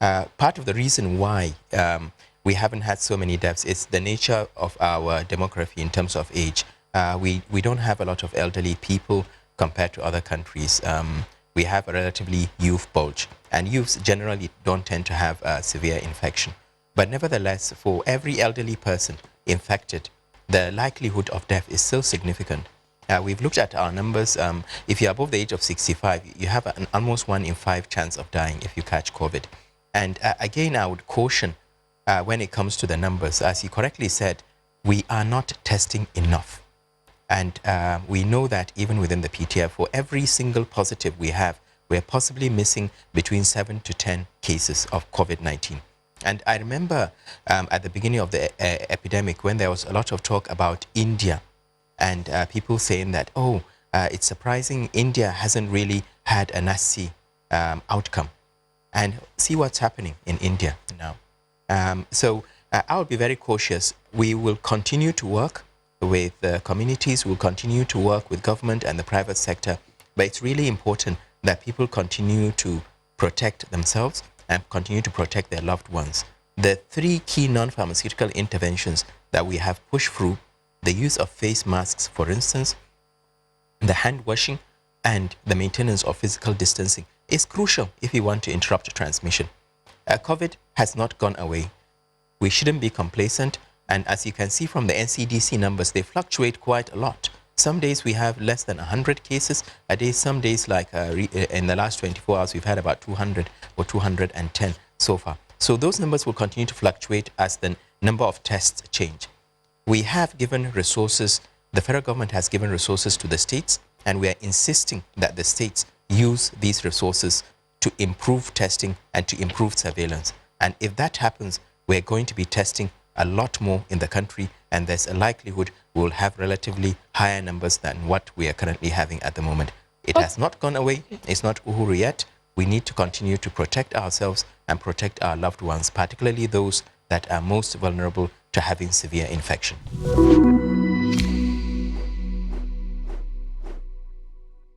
Part of the reason why we haven't had so many deaths is the nature of our demography in terms of age. We don't have a lot of elderly people compared to other countries. We have a relatively youth bulge, and youths generally don't tend to have severe infection. But nevertheless, for every elderly person infected, the likelihood of death is still significant. We've looked at our numbers. If you're above the age of 65, you have an almost 1 in 5 chance of dying if you catch COVID. And again, I would caution when it comes to the numbers, as you correctly said, we are not testing enough. And we know that even within the PTF, for every single positive we have, we're possibly missing between 7 to 10 cases of COVID-19. And I remember at the beginning of the epidemic, when there was a lot of talk about India, and people saying that, oh, it's surprising India hasn't really had a nasty outcome. And see what's happening in India now. So I would be very cautious. We will continue to work with communities, we'll continue to work with government and the private sector, but it's really important that people continue to protect themselves and continue to protect their loved ones. The 3 key non-pharmaceutical interventions that we have pushed through, the use of face masks, for instance, the hand washing, and the maintenance of physical distancing, is crucial if we want to interrupt transmission. COVID has not gone away. We shouldn't be complacent. And as you can see from the NCDC numbers, they fluctuate quite a lot. Some days we have less than 100 cases a day. Some days, like in the last 24 hours, we've had about 200 or 210 so far. So those numbers will continue to fluctuate as the number of tests change. We have given resources, the federal government has given resources to the states, and we are insisting that the states use these resources to improve testing and to improve surveillance. And if that happens, we're going to be testing a lot more in the country, and there's a likelihood we'll have relatively higher numbers than what we are currently having at the moment. It has not gone away. It's not uhuru yet. We need to continue to protect ourselves and protect our loved ones, particularly those that are most vulnerable to having severe infection.